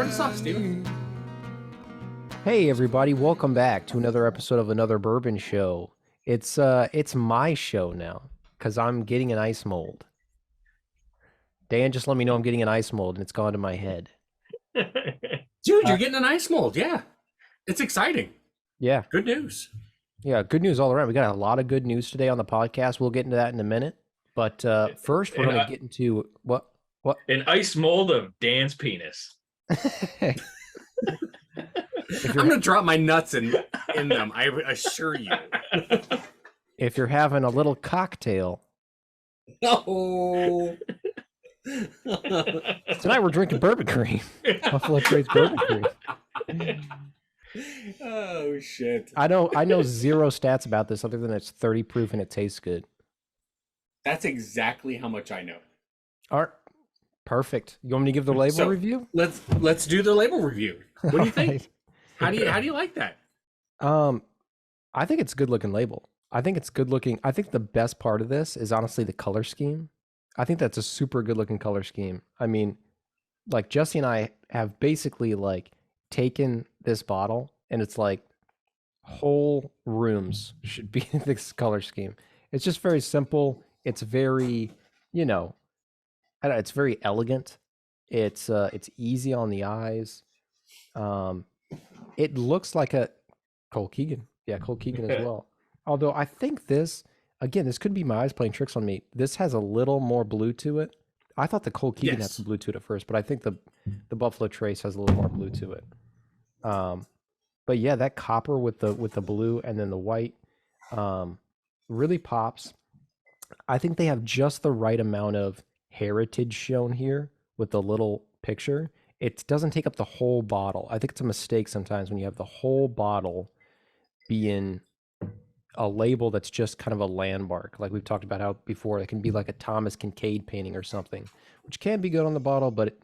Start us off, Steven. Hey everybody, welcome back to another episode of Another Bourbon Show. It's my show now because I'm getting an ice mold. Dan just let me know I'm getting an ice mold and it's gone to my head. Dude, you're getting an ice mold. Yeah. It's exciting. Yeah, Good news. yeah, good news all around. We got a lot of good news today on the podcast. We'll get into that in a minute. But first, we're And going to get into what? an ice mold of Dan's penis. I'm going to drop my nuts in them, I assure you. If you're having a little cocktail, No. tonight we're drinking bourbon cream, Buffalo Trace Bourbon Cream. Oh, shit. I know zero stats about this other than it's 30 proof and it tastes good. That's exactly how much I know. All right, perfect. You want me to give the label review? Let's do the label review. What do you think? Right. How do you like that? I think it's a good looking label. I think it's good looking. I think the best part of this is honestly the color scheme. I think that's a super good looking color scheme. I mean, like Jesse and I have basically like taken this bottle and it's like whole rooms should be this color scheme. It's just very simple. It's very, I don't know, it's very elegant. It's easy on the eyes. It looks like a Cole Keegan. Yeah, Cole Keegan as well. Although I think this could be my eyes playing tricks on me. This has a little more blue to it. I thought the Cole Keegan had some blue to it at first, but I think the Buffalo Trace has a little more blue to it. But yeah, that copper with the blue and then the white really pops. I think they have just the right amount of heritage shown here with the little picture. It doesn't take up the whole bottle. I think it's a mistake sometimes when you have the whole bottle being a label that's just kind of a landmark. Like we've talked about how before, it can be like a Thomas Kincaid painting or something, which can be good on the bottle, but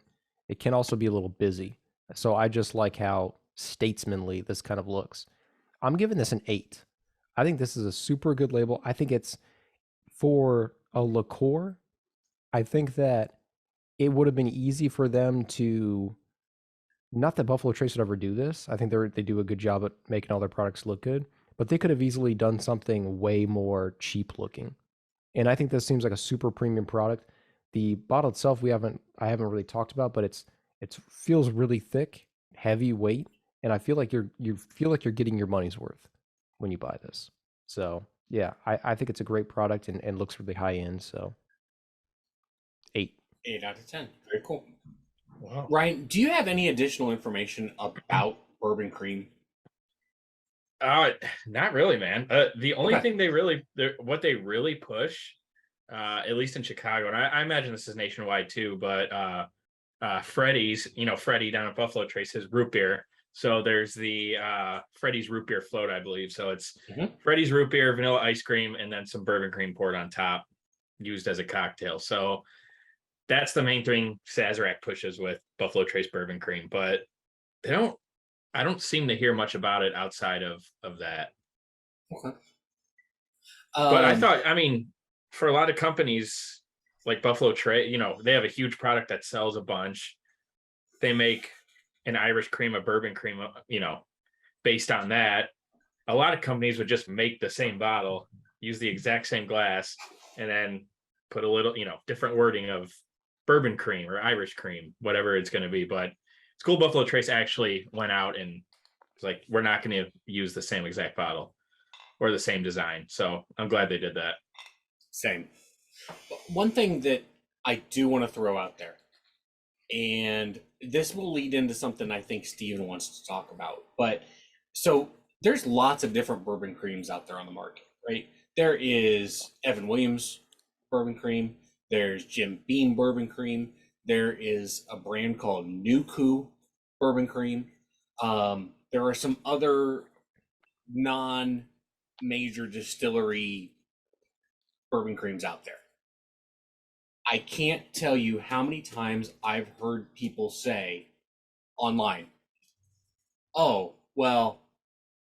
it can also be a little busy. So I just like how statesmanly this kind of looks. I'm giving this an 8. I think this is a super good label. I think it's for a liqueur. I think that it would have been easy for them to, not that Buffalo Trace would ever do this. I think they do a good job at making all their products look good, but they could have easily done something way more cheap looking. And I think this seems like a super premium product. The bottle itself, I haven't really talked about, but it feels really thick, heavy weight, and I feel like you feel like you're getting your money's worth when you buy this. So yeah, I think it's a great product and looks really high end. So 8. 8 out of 10. Very cool. Wow. Ryan, do you have any additional information about bourbon cream? Not really, man. The only Okay. thing what they really push, at least in Chicago, and I imagine this is nationwide too, but Freddie's, Freddie down at Buffalo Trace, his root beer. So there's the Freddie's root beer float, I believe. So it's Freddie's root beer, vanilla ice cream, and then some bourbon cream poured on top, used as a cocktail. So that's the main thing Sazerac pushes with Buffalo Trace Bourbon Cream, but I don't seem to hear much about it outside of that. Okay. But I mean, for a lot of companies like Buffalo Trace, they have a huge product that sells a bunch. They make an Irish cream, a bourbon cream, based on that. A lot of companies would just make the same bottle, use the exact same glass, and then put a little, different wording of bourbon cream or Irish cream, whatever it's going to be. But it's cool Buffalo Trace actually went out and was like, we're not going to use the same exact bottle or the same design. So I'm glad they did that. Same. One thing that I do want to throw out there, and this will lead into something I think Steven wants to talk about. But so there's lots of different bourbon creams out there on the market, right? There is Evan Williams bourbon cream. There's Jim Beam bourbon cream. There is a brand called Nuku bourbon cream. There are some other non-major distillery bourbon creams out there. I can't tell you how many times I've heard people say online, oh, well,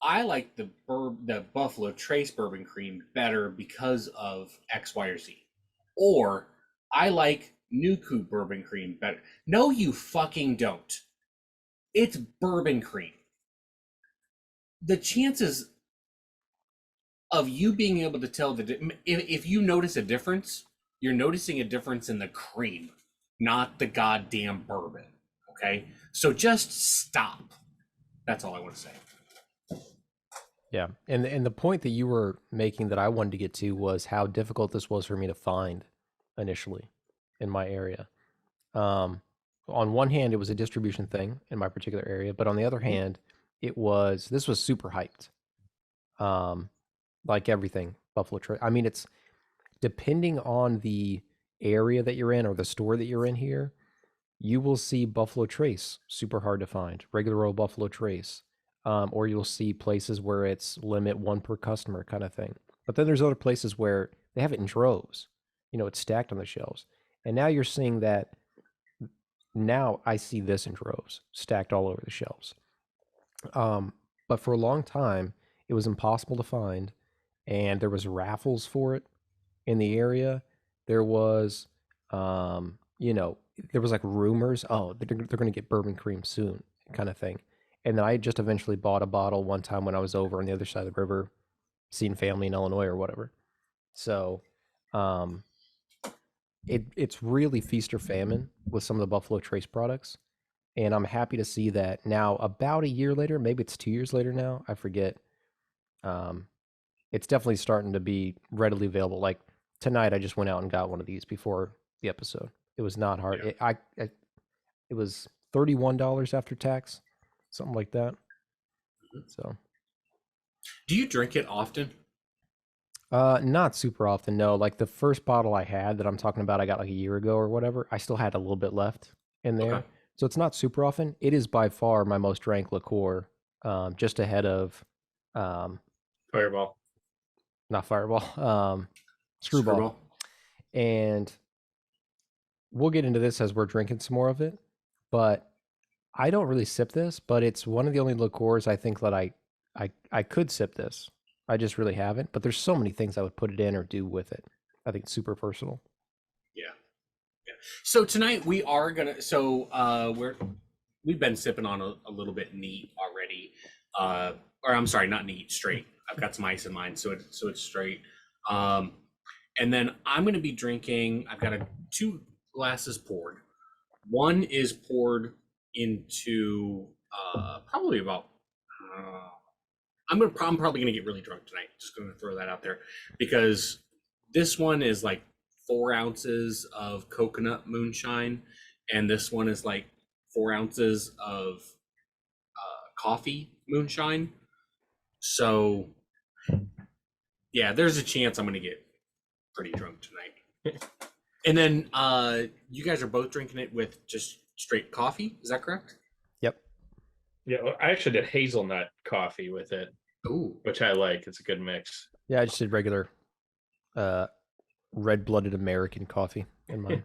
I like the Buffalo Trace bourbon cream better because of X, Y, or Z. Or I like Nuku bourbon cream better. No, you fucking don't. it's bourbon cream. The chances of you being able to tell if you notice a difference, you're noticing a difference in the cream, not the goddamn bourbon. Okay, so just stop. That's all I want to say. Yeah, and the point that you were making that I wanted to get to was how difficult this was for me to find initially in my area. On one hand, it was a distribution thing in my particular area, but on the other hand, this was super hyped. Like everything Buffalo Trace. I mean, it's depending on the area that you're in or the store that you're in here, you will see Buffalo Trace super hard to find, regular old Buffalo Trace. Or you'll see places where it's limit one per customer kind of thing. But then there's other places where they have it in droves. It's stacked on the shelves. And now you're seeing that. Now I see this in droves, stacked all over the shelves. But for a long time, it was impossible to find, and there was raffles for it in the area. There was, there was like rumors, oh, they're going to get bourbon cream soon, kind of thing. And then I just eventually bought a bottle one time when I was over on the other side of the river, seeing family in Illinois or whatever. So, it's really feast or famine with some of the Buffalo Trace products. And I'm happy to see that now, about a year later, maybe it's 2 years later now, I forget. It's definitely starting to be readily available. Like tonight, I just went out and got one of these before the episode. It was not hard. Yeah. It was $31 after tax, something like that. So, do you drink it often? Not super often, no. Like the first bottle I had that I'm talking about, I got like a year ago or whatever. I still had a little bit left in there. Okay. So it's not super often. It is by far my most drank liqueur, just ahead of Fireball. Not Fireball, Screwball. And we'll get into this as we're drinking some more of it, but I don't really sip this, but it's one of the only liqueurs I think that I could sip this. I just really haven't, but there's so many things I would put it in or do with it. I think it's super personal. Yeah. So tonight we are gonna. We've been sipping on a little bit neat already. Or I'm sorry, not neat, straight. I've got some ice in mine, so it's straight. And then I'm gonna be drinking. I've got 2 glasses poured. One is poured into probably about. I'm probably gonna get really drunk tonight. Just gonna throw that out there, because this one is like 4 ounces of coconut moonshine, and this one is like 4 ounces of coffee moonshine. So yeah, there's a chance I'm gonna get pretty drunk tonight. And then you guys are both drinking it with just straight coffee, is that correct? Yep. Yeah, I actually did hazelnut coffee with it. Ooh. Which I like. It's a good mix. Yeah, I just did regular red-blooded American coffee in mine.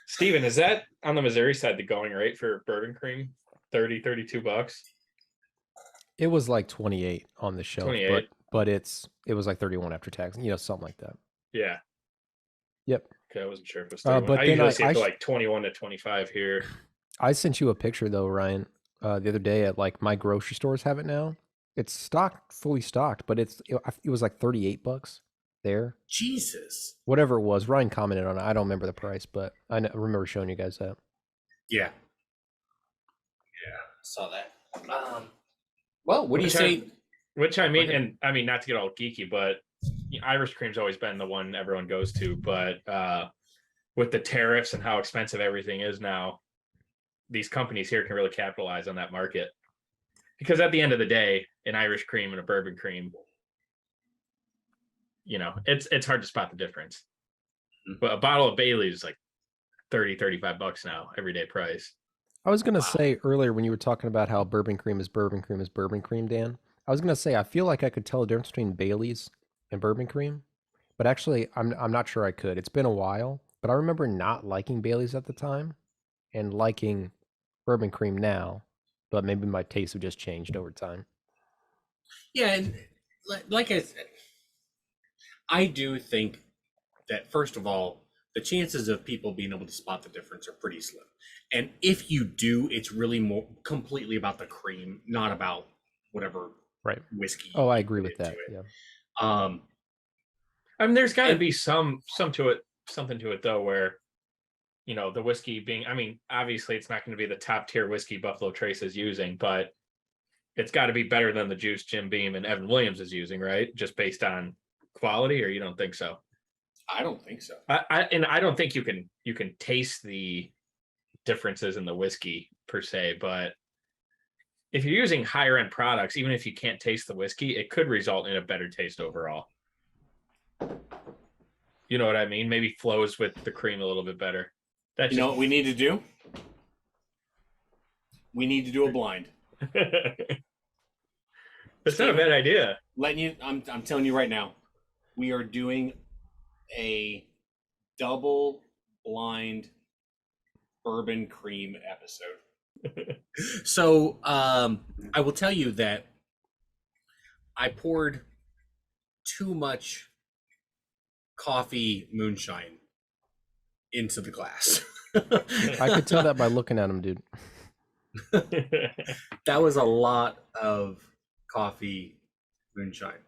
Steven, is that on the Missouri side the going rate for bourbon cream? $32? It was like 28 on the shelf, 28. but it was like 31 after tax, something like that. Yeah. Yep. Okay, I wasn't sure if it was 31. But I then usually see it for like 21 to 25 here. I sent you a picture though, Ryan, the other day at like my grocery stores have it now. It's fully stocked, but it was like $38 there. Jesus. Whatever it was, Ryan commented on it. I don't remember the price, but I remember showing you guys that. Yeah. Saw that. Well, what do you say? Which I mean, and I mean, not to get all geeky, but Irish cream's always been the one everyone goes to. But with the tariffs and how expensive everything is now, these companies here can really capitalize on that market. Because at the end of the day, an Irish cream and a bourbon cream, it's hard to spot the difference. But a bottle of Bailey's is like $35 now, everyday price. I was going to say earlier when you were talking about how bourbon cream is bourbon cream is bourbon cream, Dan, I was going to say I feel like I could tell the difference between Bailey's and bourbon cream, but actually I'm not sure I could. It's been a while, but I remember not liking Bailey's at the time and liking bourbon cream now, but maybe my tastes have just changed over time. Yeah, and like I said, I do think that first of all, the chances of people being able to spot the difference are pretty slim. And if you do, it's really more completely about the cream, not about whatever whiskey. Oh, I agree with that. Yeah. I mean, there's got to be something to it though, where, you know, the whiskey being, I mean, obviously it's not going to be the top tier whiskey Buffalo Trace is using, but it's got to be better than the juice Jim Beam and Evan Williams is using, right? Just based on quality, or you don't think so? I don't think so. I don't think you can taste the differences in the whiskey per se, but if you're using higher end products, even if you can't taste the whiskey, it could result in a better taste overall. You know what I mean? Maybe flows with the cream a little bit better. That's, you know what we need to do? We need to do a blind. That's not a bad idea. I'm telling you right now, we are doing a double blind bourbon cream episode. So I will tell you that I poured too much coffee moonshine into the glass. I could tell that by looking at him, dude. That was a lot of coffee moonshine,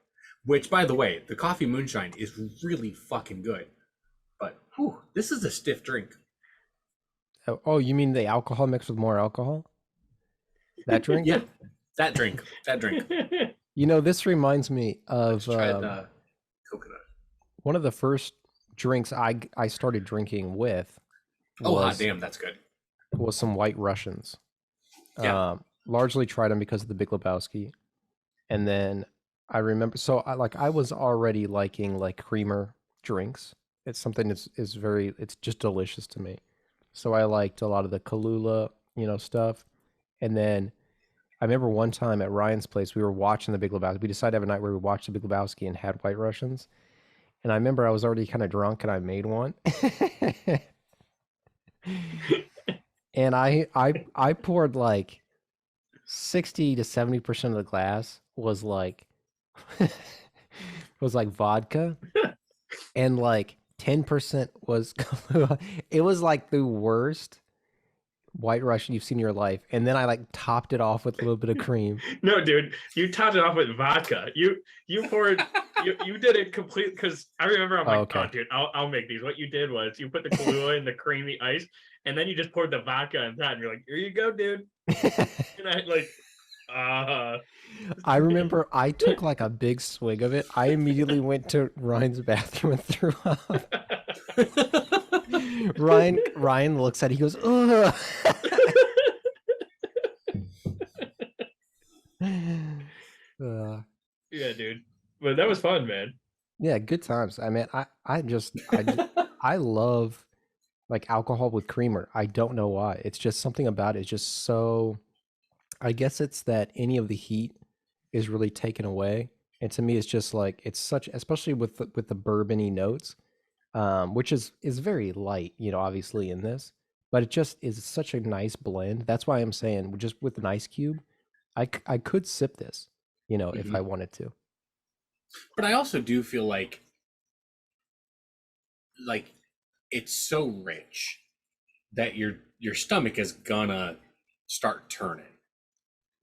which, by the way, the coffee moonshine is really fucking good, but whew, this is a stiff drink. Oh, you mean the alcohol mixed with more alcohol? That drink? Yeah, that drink. You know, this reminds me of coconut. One of the first drinks I started drinking with. Hot damn, that's good. Was some White Russians. Yeah. Largely tried them because of the Big Lebowski, and then I remember. So I was already liking like creamer drinks. It's something that's it's just delicious to me. So I liked a lot of the Kahlua, stuff. And then I remember one time at Ryan's place, we were watching the Big Lebowski. We decided to have a night where we watched the Big Lebowski and had White Russians. And I remember I was already kind of drunk and I made one. And I poured like 60 to 70% of the glass was like vodka, and like 10% was Kahlua. It was like the worst White Russian you've seen in your life. And then I like topped it off with a little bit of cream. No, dude, you topped it off with vodka. You poured you did it complete, because I remember I'm like, okay. Oh, dude, I'll make these. What you did was you put the Kahlua in the cream, the ice, and then you just poured the vodka on top, and you're like, here you go, dude. And I like, I remember I took like a big swig of it. I immediately went to Ryan's bathroom and threw up. Ryan looks at it, he goes, ugh. Yeah, dude. But that was fun, man. Yeah, good times. I mean, I love like alcohol with creamer. I don't know why. It's just something about it. It's just so, I guess it's that any of the heat is really taken away. And to me, it's just like, it's such, especially with the bourbon-y notes, which is very light, obviously in this, but it just is such a nice blend. That's why I'm saying just with an ice cube, I could sip this, if I wanted to. But I also do feel like it's so rich that your stomach is gonna start turning,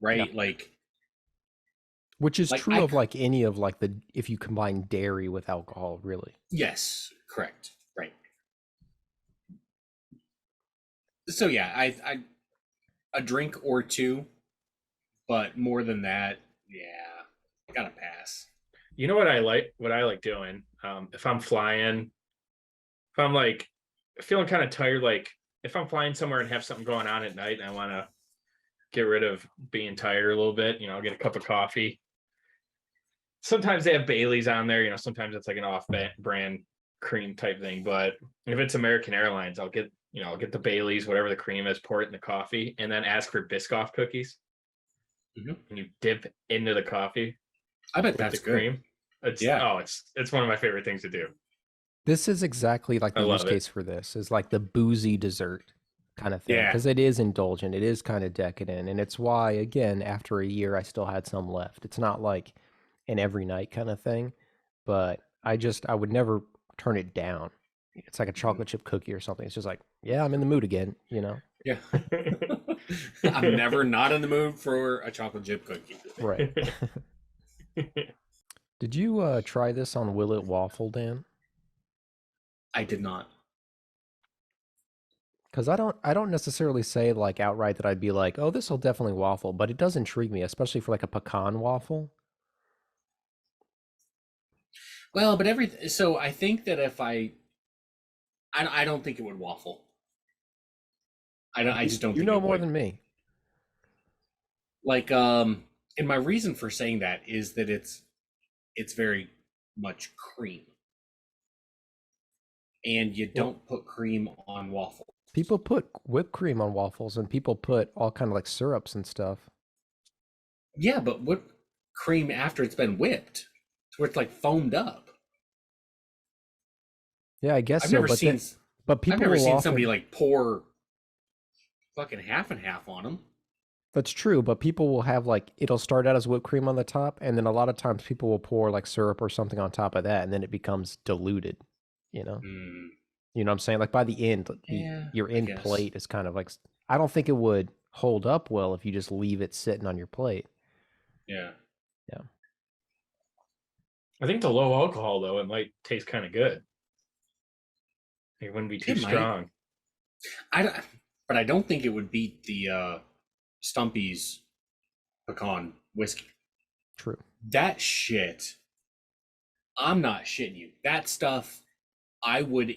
right? Yeah. Like, which is true of like any of like if you combine dairy with alcohol, really. Yes, correct, right. So yeah, I a drink or two, but more than that, yeah, gotta pass. You know what I like? What I like doing, if I'm flying, if I'm like feeling kind of tired, like if I'm flying somewhere and have something going on at night and I want to get rid of being tired a little bit, I'll get a cup of coffee. Sometimes they have Bailey's on there, sometimes it's like an off-brand cream type thing. But if it's American Airlines, I'll get the Bailey's, whatever the cream is, pour it in the coffee, and then ask for Biscoff cookies. Mm-hmm. And you dip into the coffee. I bet that's good. Cream. It's one of my favorite things to do. This is exactly like the use case for this, is like the boozy dessert kind of thing, because it is indulgent, it is kind of decadent, and it's why, again, after a year I still had some left. It's not like an every night kind of thing, but I would never turn it down. it's like a chocolate chip cookie or something. It's just like, yeah, I'm in the mood again, Yeah. I'm never not in the mood for a chocolate chip cookie. Right. Did you try this on Will It Waffle, Dan? I did not. Because I don't necessarily say like outright that I'd be like, oh, this will definitely waffle, but it does intrigue me, especially for like a pecan waffle. Well, but so I think that if I don't think it would waffle. I just don't. You think know it more would. than me. Like, and my reason for saying that is that it's very much cream, and you don't put cream on waffles. People put whipped cream on waffles, and people put all kind of like syrups and stuff. Yeah, but whipped cream after it's been whipped, where it's like foamed up. Yeah, I guess I've so. never seen. But people I've never seen often, somebody like pour fucking half and half on them. That's true, but people will have like, it'll start out as whipped cream on the top, and then a lot of times people will pour like syrup or something on top of that, and then it becomes diluted. You know what I'm saying? Like by the end, your end plate is kind of like, I don't think it would hold up well if you just leave it sitting on your plate. Yeah. I think the low alcohol though, it might taste kind of good. It wouldn't be too strong. But I don't think it would beat the Stumpy's pecan whiskey. True. That shit, I'm not shitting you. That stuff, I would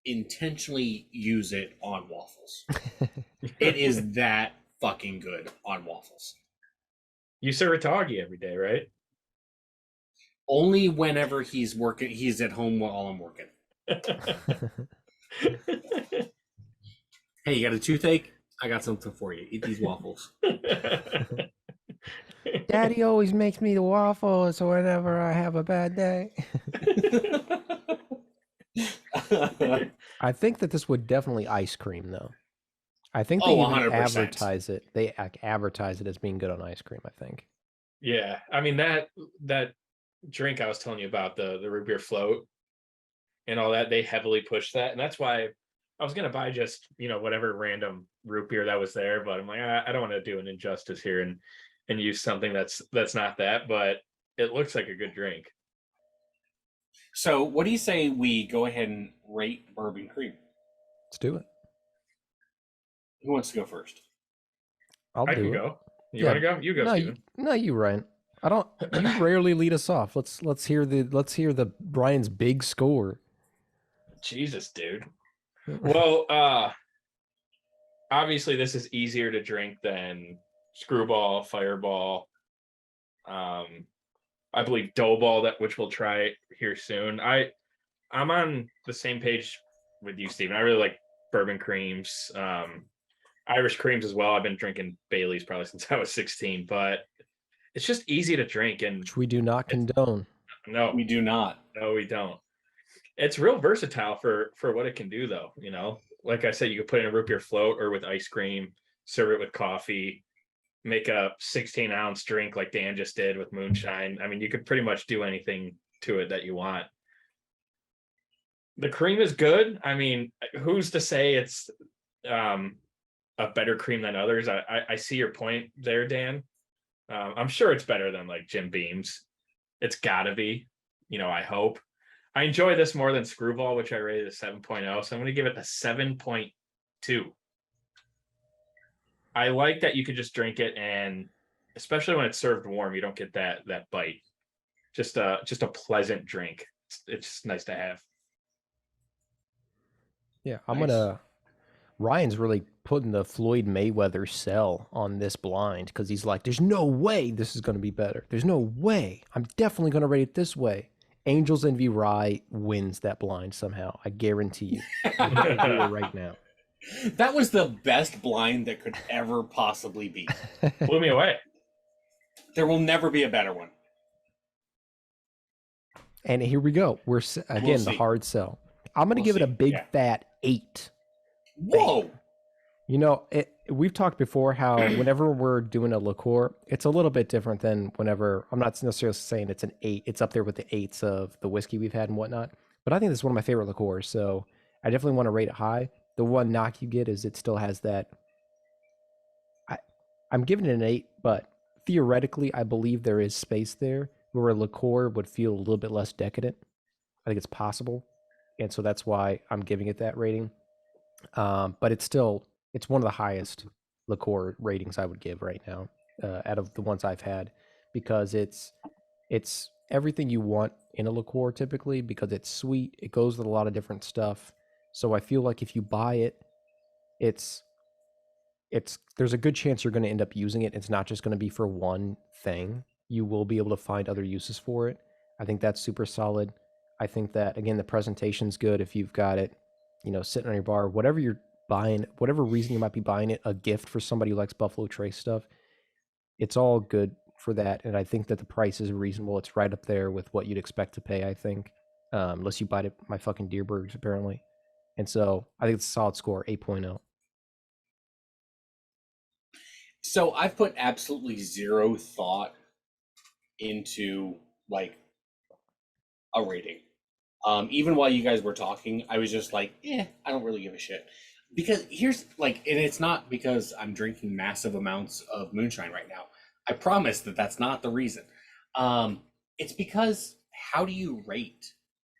intentionally use it on waffles. It is that fucking good on waffles. You serve it to Augie every day, right? Only whenever he's at home while I'm working. Hey, you got a toothache? I got something for you. Eat these waffles. Daddy always makes me the waffles whenever I have a bad day. I think that this would definitely ice cream, though. I think they even advertise it. They advertise it as being good on ice cream, I think. Yeah. I mean, that drink I was telling you about, the root beer float and all that, they heavily push that. And that's why I was going to buy just, whatever random root beer that was there. But I'm like, I don't want to do an injustice here and use something that's not that. But it looks like a good drink. So what do you say we go ahead and rate Bourbon Cream? Let's do it. Who wants to go first? I can go. You want to go? You go, Steven. No, you, Ryan. I don't. You rarely lead us off. Let's hear the Brian's big score. Jesus, dude. Well, obviously this is easier to drink than Screwball, Fireball. I believe Doughball, which we'll try here soon. I'm on the same page with you, Steven. I really like bourbon creams, Irish creams as well. I've been drinking Bailey's probably since I was 16, but it's just easy to drink, and which we do not condone. No, we do not. No, we don't. It's real versatile for what it can do, though. Like I said, you could put in a root beer float or with ice cream, serve it with coffee, make a 16-ounce drink like Dan just did with moonshine. I mean, you could pretty much do anything to it that you want. The cream is good. I mean, who's to say it's a better cream than others? I see your point there, Dan. I'm sure it's better than like Jim Beam's. It's gotta be, I hope. I enjoy this more than Screwball, which I rated a 7.0. So I'm going to give it a 7.2. I like that you could just drink it, and especially when it's served warm, you don't get that bite. Just a pleasant drink. It's just nice to have. Yeah, Ryan's really putting the Floyd Mayweather sell on this blind, because he's like, there's no way this is going to be better. There's no way. I'm definitely going to rate it this way. Angels Envy Rye wins that blind somehow. I guarantee you. I'm going to do it right now. That was the best blind that could ever possibly be. Blew me away. There will never be a better one. And here we go. We're again the hard sell. I'm going to give it a big fat 8. Whoa. We've talked before how whenever we're doing a liqueur, it's a little bit different than whenever, I'm not necessarily saying it's an 8. It's up there with the 8s of the whiskey we've had and whatnot. But I think this is one of my favorite liqueurs. So I definitely want to rate it high. The one knock you get is it still has that. I'm giving it an 8, but theoretically, I believe there is space there where a liqueur would feel a little bit less decadent. I think it's possible, and so that's why I'm giving it that rating. But it's one of the highest liqueur ratings I would give right now out of the ones I've had, because it's everything you want in a liqueur typically, because it's sweet. It goes with a lot of different stuff. So I feel like if you buy it, it's there's a good chance you're going to end up using it. It's not just going to be for one thing. You will be able to find other uses for it. I think that's super solid. I think that, again, the presentation's good if you've got it, sitting on your bar, whatever you're buying, whatever reason you might be buying it, a gift for somebody who likes Buffalo Trace stuff. It's all good for that. And I think that the price is reasonable. It's right up there with what you'd expect to pay, I think. Unless you buy it my fucking Deerbergs, apparently. And so I think it's a solid score, 8.0. So I've put absolutely zero thought into like a rating. Even while you guys were talking, I was just like, I don't really give a shit. Because here's like, and it's not because I'm drinking massive amounts of moonshine right now. I promise that that's not the reason. It's because how do you rate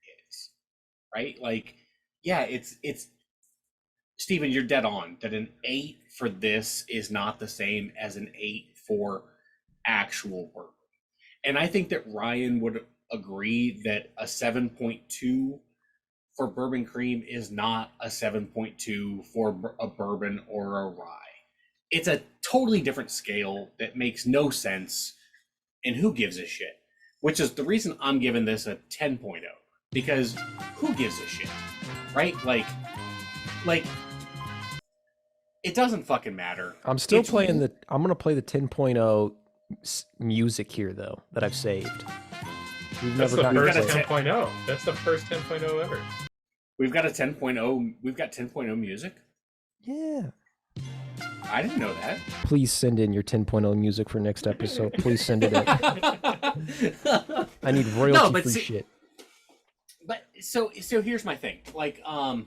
it, right? Like, yeah, it's Steven, you're dead on that an 8 for this is not the same as an 8 for actual bourbon. And I think that Ryan would agree that a 7.2 for bourbon cream is not a 7.2 for a bourbon or a rye. It's a totally different scale that makes no sense, and who gives a shit? Which is the reason I'm giving this a 10.0, because who gives a shit, right? Like it doesn't fucking matter. I'm still playing I'm going to play the 10.0 music here, though, that I've saved. That's the first 10.0. That's the first 10.0 ever. We've got a 10.0. We've got 10.0 music. Yeah. I didn't know that. Please send in your 10.0 music for next episode. Please send it in. I need royalty-free shit. But so here's my thing. Like, I'm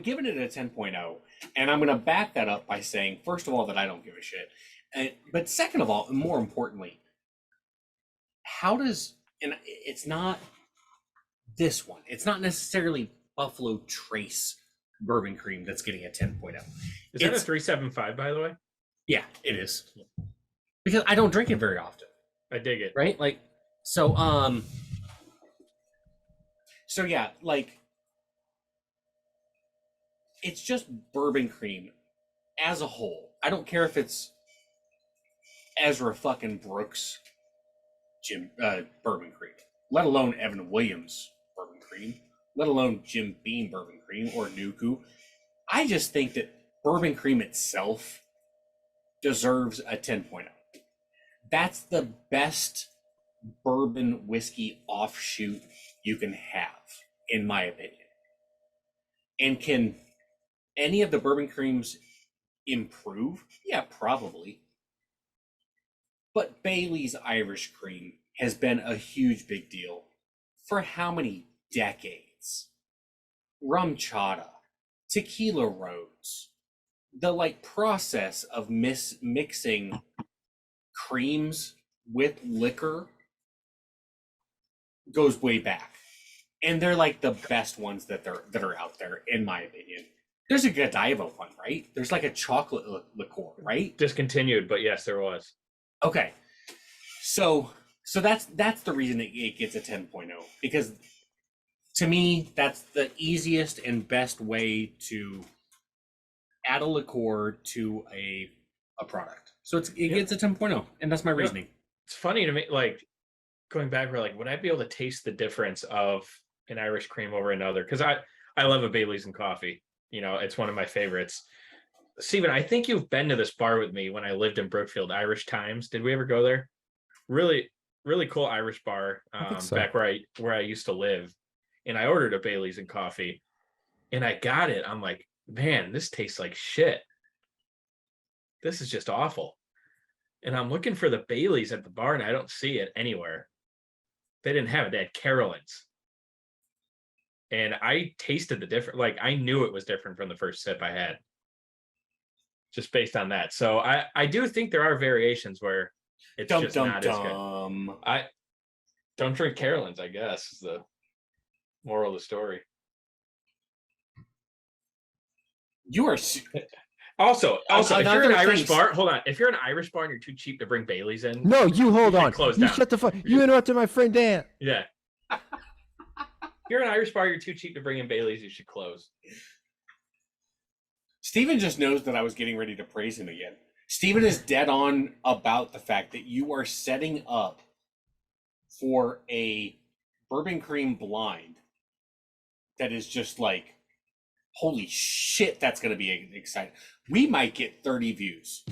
giving it a 10.0, and I'm going to back that up by saying, first of all, that I don't give a shit. But second of all, and more importantly, and it's not this one. It's not necessarily Buffalo Trace Bourbon Cream that's getting a 10.0. Is that a 375, by the way? Yeah, it is. Because I don't drink it very often. I dig it. Right? Like, so yeah, like, it's just bourbon cream as a whole. I don't care if it's Ezra fucking Brooks bourbon cream, let alone Evan Williams bourbon cream, let alone Jim Beam bourbon cream or Nuku. I just think that bourbon cream itself deserves a 10.0. That's the best bourbon whiskey offshoot you can have, in my opinion. And can any of the bourbon creams improve? Yeah, probably. But Bailey's Irish Cream has been a huge big deal for how many decades? Rum chata, tequila rose, the like process of mixing creams with liquor goes way back, and they're like the best ones that are out there, in my opinion. There's a Godiva one, right? There's like a chocolate liqueur, right? Discontinued, but yes, there was. Okay, so that's the reason it gets a 10.0, because to me that's the easiest and best way to add a liqueur to a product. So it gets a 10.0, and that's my reasoning. It's funny to me, like going back, we're like, would I be able to taste the difference of an Irish cream over another? Because I love a Bailey's and coffee. It's one of my favorites. Steven, I think you've been to this bar with me when I lived in Brookfield, Irish Times. Did we ever go there? Really, really cool Irish bar back where I used to live. And I ordered a Bailey's and coffee, and I got it. I'm like, man, this tastes like shit. This is just awful. And I'm looking for the Bailey's at the bar, and I don't see it anywhere. They didn't have it. They had Carolyn's. and I tasted the different. Like I knew it was different from the first sip I had, just based on that. So I do think there are variations where it's just not as good. I don't drink Carolyn's, I guess, is the moral of the story. You are also if you're an Irish bar, hold on. If you're an Irish bar and you're too cheap to bring Baileys in, no, you hold on. Close you down. Shut the fuck. You interrupted my friend Dan. Yeah. If you're an Irish bar, you're too cheap to bring in Baileys, you should close. Steven just knows that I was getting ready to praise him again. Steven is dead on about the fact that you are setting up for a bourbon cream blind that is just like, holy shit, that's going to be exciting. We might get 30 views.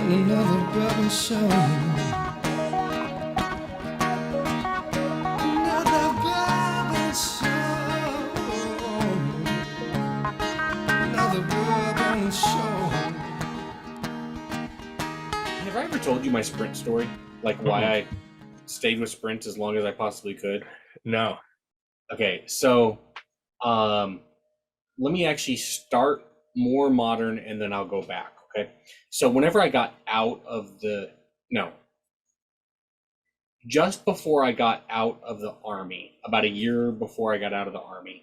Another bourbon show. Another bourbon show. Another bourbon show. Have I ever told you my Sprint story? Like why I stayed with Sprint as long as I possibly could? No. Okay, so let me actually start more modern and then I'll go back. Okay, so whenever I got out of just before I got out of the Army, about a year before I got out of the Army,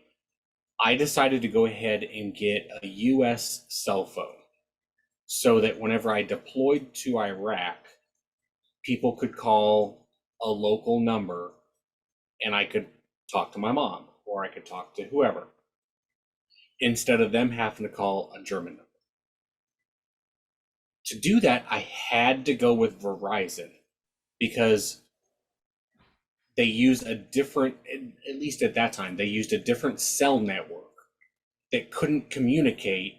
I decided to go ahead and get a US cell phone so that whenever I deployed to Iraq, people could call a local number and I could talk to my mom or I could talk to whoever instead of them having to call a German number. To do that, I had to go with Verizon because they use a different, at least at that time, they used a different cell network that couldn't communicate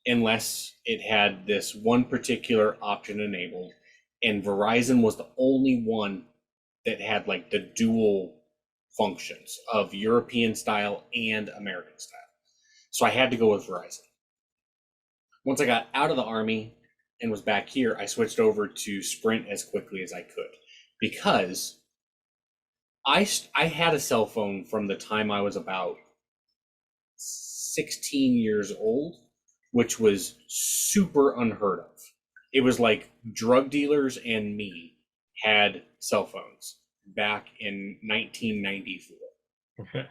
unless it had this one particular option enabled. And Verizon was the only one that had like the dual functions of European style and American style. So I had to go with Verizon. Once I got out of the Army and was back here, I switched over to Sprint as quickly as I could because I had a cell phone from the time I was about 16 years old, which was super unheard of. It was like drug dealers and me had cell phones back in 1994. Okay.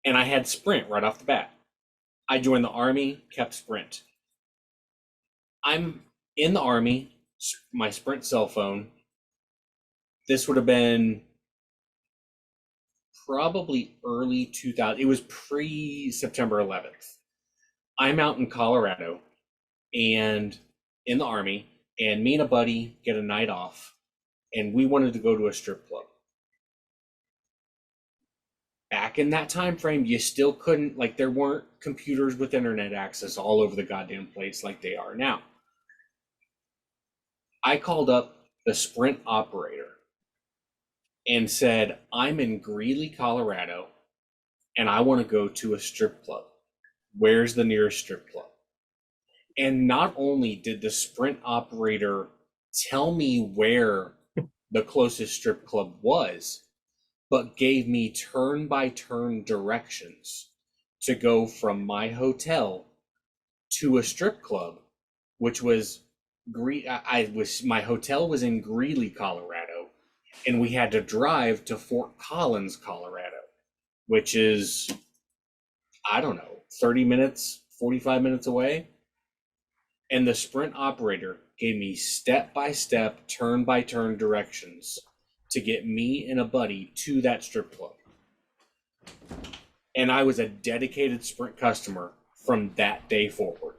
And I had Sprint right off the bat. I joined the Army, kept Sprint. I'm in the Army, my Sprint cell phone. This would have been probably early 2000. It was pre-September 11th. I'm out in Colorado and in the Army, and me and a buddy get a night off, and we wanted to go to a strip club. Back in that time frame, you still couldn't, like, there weren't computers with internet access all over the goddamn place like they are now. I called up the Sprint operator and said, I'm in Greeley, Colorado, and I want to go to a strip club. Where's the nearest strip club? And not only did the Sprint operator tell me where the closest strip club was, but gave me turn-by-turn directions to go from my hotel to a strip club, which was my hotel was in Greeley, Colorado, and we had to drive to Fort Collins, Colorado, which is, I don't know, 30 minutes, 45 minutes away. And the Sprint operator gave me step-by-step, turn-by-turn directions to get me and a buddy to that strip club. And I was a dedicated Sprint customer from that day forward.